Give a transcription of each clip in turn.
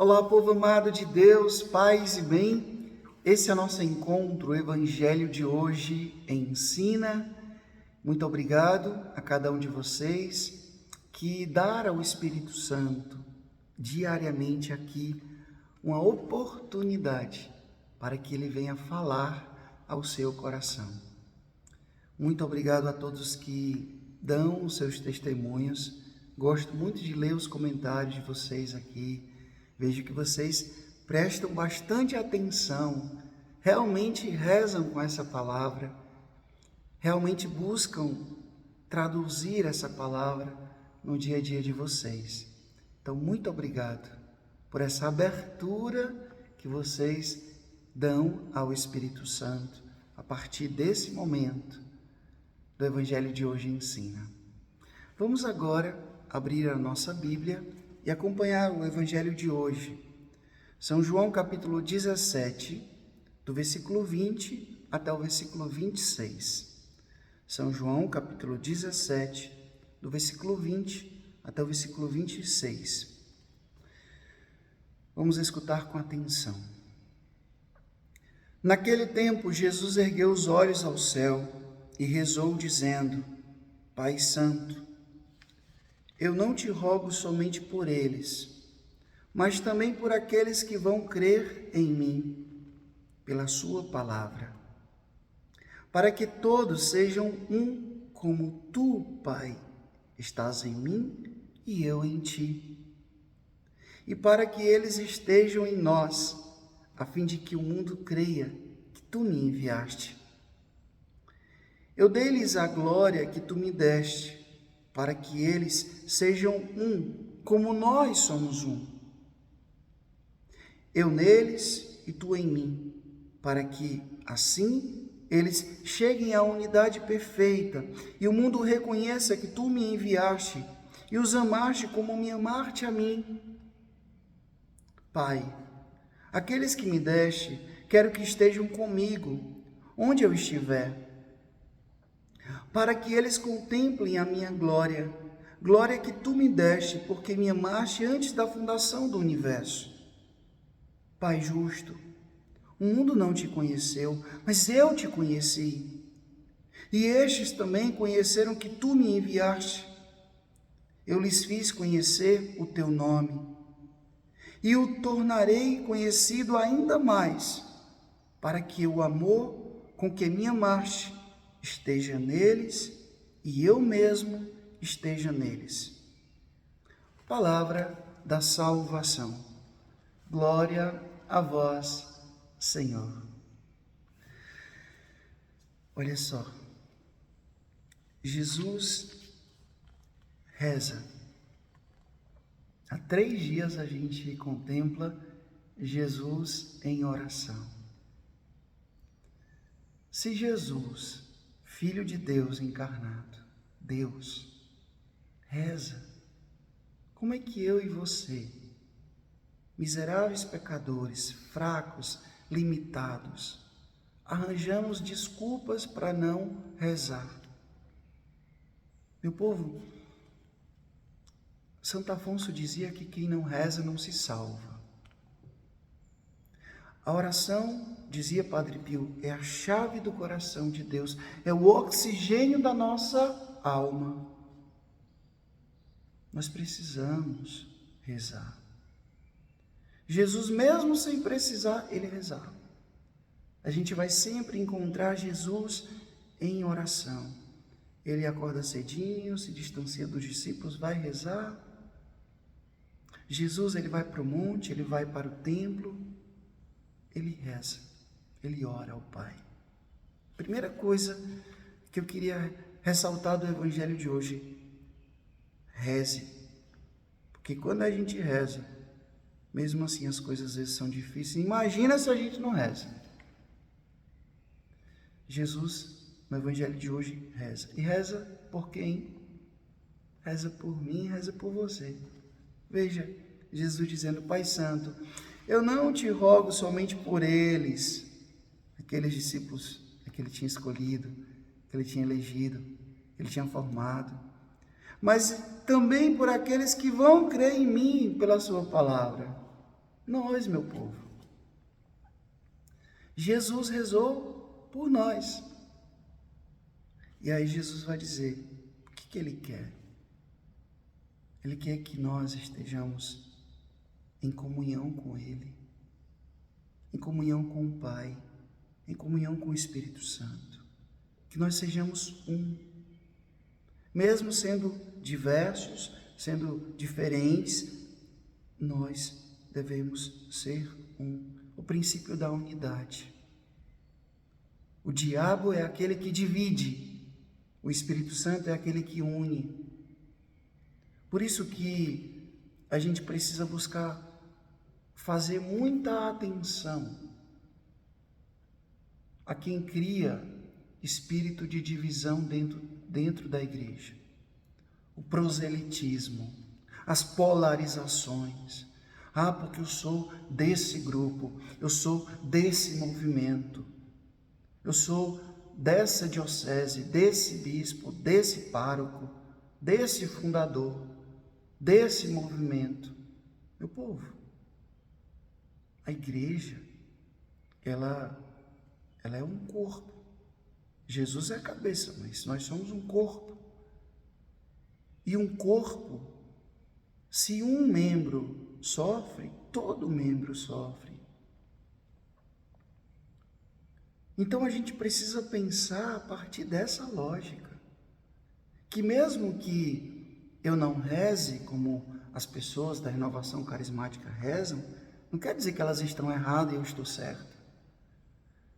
Olá, povo amado de Deus, paz e bem. Esse é o nosso encontro, o Evangelho de hoje ensina. Muito obrigado a cada um de vocês que dar ao Espírito Santo diariamente aqui uma oportunidade para que ele venha falar ao seu coração. Muito obrigado a todos que dão os seus testemunhos. Gosto muito de ler os comentários de vocês aqui. Vejo que vocês prestam bastante atenção, realmente rezam com essa palavra, realmente buscam traduzir essa palavra no dia a dia de vocês. Então, muito obrigado por essa abertura que vocês dão ao Espírito Santo a partir desse momento do Evangelho de hoje ensina. Vamos agora abrir a nossa Bíblia e acompanhar o Evangelho de hoje. São João capítulo 17, do versículo 20 até o versículo 26. São João capítulo 17, do versículo 20 até o versículo 26. Vamos escutar com atenção. Naquele tempo, Jesus ergueu os olhos ao céu e rezou dizendo: Pai Santo, eu não te rogo somente por eles, mas também por aqueles que vão crer em mim, pela sua palavra, para que todos sejam um como tu, Pai, estás em mim e eu em ti, e para que eles estejam em nós, a fim de que o mundo creia que tu me enviaste. Eu dei-lhes a glória que tu me deste, para que eles sejam um, como nós somos um. Eu neles e tu em mim, para que, assim, eles cheguem à unidade perfeita e o mundo reconheça que tu me enviaste e os amaste como me amaste a mim. Pai, aqueles que me deste, quero que estejam comigo, onde eu estiver, para que eles contemplem a minha glória, glória que tu me deste, porque me amaste antes da fundação do universo. Pai justo, o mundo não te conheceu, mas eu te conheci, e estes também conheceram que tu me enviaste. Eu lhes fiz conhecer o teu nome, e o tornarei conhecido ainda mais, para que o amor com que me amaste esteja neles e eu mesmo esteja neles. Palavra da salvação. Glória a vós, Senhor. Olha só, Jesus reza. Há 3 dias a gente contempla Jesus em oração. Se Jesus, Filho de Deus encarnado, Deus, reza, como é que eu e você, miseráveis pecadores, fracos, limitados, arranjamos desculpas para não rezar? Meu povo, Santo Afonso dizia que quem não reza não se salva. A oração, dizia Padre Pio, é a chave do coração de Deus, é o oxigênio da nossa alma. Nós precisamos rezar. Jesus, mesmo sem precisar, ele rezava. A gente vai sempre encontrar Jesus em oração. Ele acorda cedinho, se distancia dos discípulos, vai rezar. Jesus, ele vai para o monte, ele vai para o templo, ele reza, ele ora ao Pai. Primeira coisa que eu queria ressaltar do Evangelho de hoje: reze. Porque quando a gente reza, mesmo assim as coisas às vezes são difíceis. Imagina se a gente não reza. Jesus, no Evangelho de hoje, reza. E reza por quem? Reza por mim, reza por você. Veja, Jesus dizendo: Pai Santo, eu não te rogo somente por eles, aqueles discípulos que ele tinha escolhido, que ele tinha elegido, que ele tinha formado, mas também por aqueles que vão crer em mim pela sua palavra. Nós, meu povo. Jesus rezou por nós. E aí Jesus vai dizer, o que Ele quer? Ele quer que nós estejamos em comunhão com Ele, em comunhão com o Pai, em comunhão com o Espírito Santo. Que nós sejamos um. Mesmo sendo diversos, sendo diferentes, nós devemos ser um. O princípio da unidade. O diabo é aquele que divide, o Espírito Santo é aquele que une. Por isso que a gente precisa buscar fazer muita atenção a quem cria espírito de divisão dentro da igreja. O proselitismo, as polarizações. Ah, porque eu sou desse grupo, eu sou desse movimento, eu sou dessa diocese, desse bispo, desse pároco, desse fundador, desse movimento. Meu povo, a igreja, ela é um corpo. Jesus é a cabeça, mas nós somos um corpo. E um corpo, se um membro sofre, todo membro sofre. Então a gente precisa pensar a partir dessa lógica, que mesmo que eu não reze como as pessoas da renovação carismática rezam, não quer dizer que elas estão erradas e eu estou certo.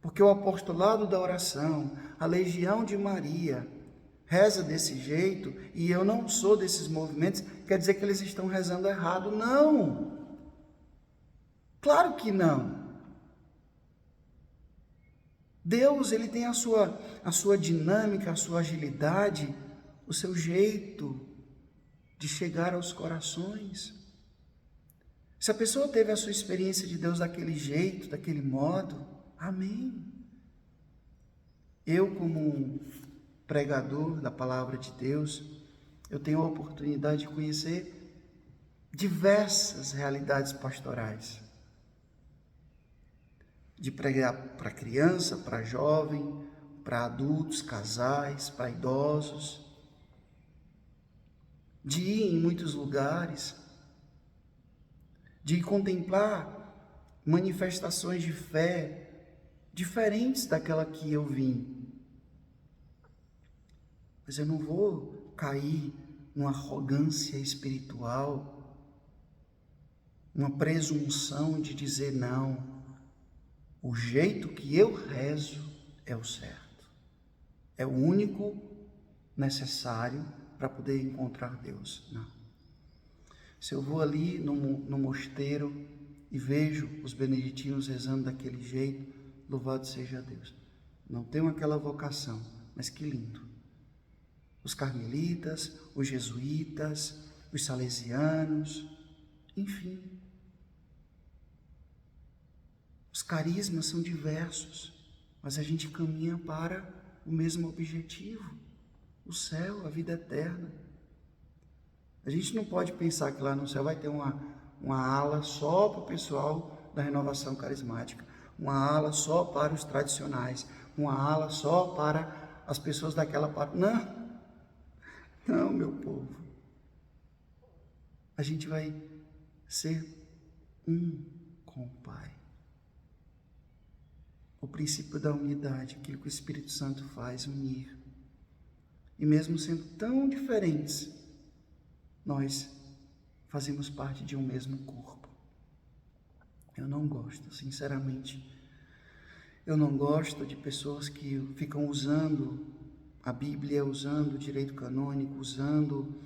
Porque o apostolado da oração, a legião de Maria, reza desse jeito e eu não sou desses movimentos, quer dizer que eles estão rezando errado? Não! Claro que não! Deus, ele tem a sua dinâmica, a sua agilidade, o seu jeito de chegar aos corações. Se a pessoa teve a sua experiência de Deus daquele jeito, daquele modo, amém. Eu, como um pregador da palavra de Deus, eu tenho a oportunidade de conhecer diversas realidades pastorais. De pregar para criança, para jovem, para adultos, casais, para idosos. De ir em muitos lugares, de contemplar manifestações de fé diferentes daquela que eu vim. Mas eu não vou cair numa arrogância espiritual, uma presunção de dizer não. O jeito que eu rezo é o certo. É o único necessário para poder encontrar Deus. Não. Se eu vou ali no mosteiro e vejo os beneditinos rezando daquele jeito, louvado seja Deus. Não tenho aquela vocação, mas que lindo. Os carmelitas, os jesuítas, os salesianos, enfim. Os carismas são diversos, mas a gente caminha para o mesmo objetivo, o céu, a vida eterna. A gente não pode pensar que lá no céu vai ter uma ala só para o pessoal da renovação carismática, uma ala só para os tradicionais, uma ala só para as pessoas daquela parte. Não, meu povo. A gente vai ser um com o Pai. O princípio da unidade, aquilo que o Espírito Santo faz, unir. E mesmo sendo tão diferentes, nós fazemos parte de um mesmo corpo. Eu não gosto, sinceramente, eu não gosto de pessoas que ficam usando a Bíblia, usando o direito canônico, usando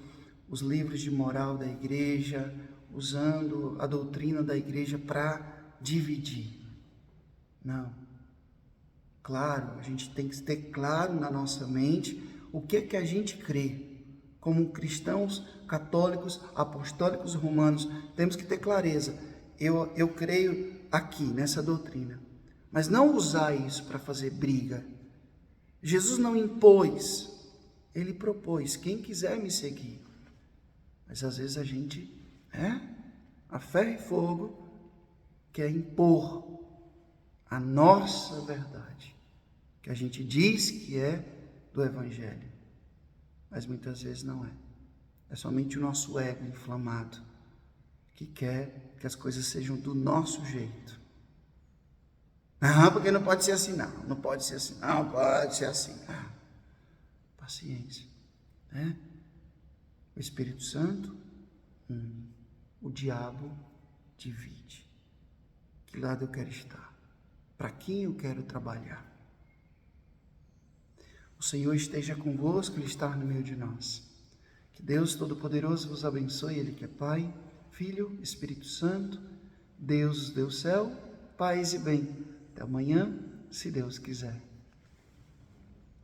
os livros de moral da igreja, usando a doutrina da igreja para dividir. Não. Claro, a gente tem que ter claro na nossa mente o que a gente crê. Como cristãos católicos, apostólicos romanos, temos que ter clareza. Eu creio aqui, nessa doutrina. Mas não usar isso para fazer briga. Jesus não impôs, ele propôs. Quem quiser me seguir. Mas às vezes a gente, a ferro e fogo, quer impor a nossa verdade, que a gente diz que é do Evangelho, mas muitas vezes não é. É somente o nosso ego inflamado que quer que as coisas sejam do nosso jeito. Ah, porque não pode ser assim, não pode ser assim, não pode ser assim. Paciência, né? O Espírito Santo, o diabo divide. Que lado eu quero estar? Para quem eu quero trabalhar? O Senhor esteja convosco, Ele está no meio de nós. Que Deus Todo-Poderoso vos abençoe, Ele que é Pai, Filho, Espírito Santo, Deus do céu, paz e bem. Até amanhã, se Deus quiser.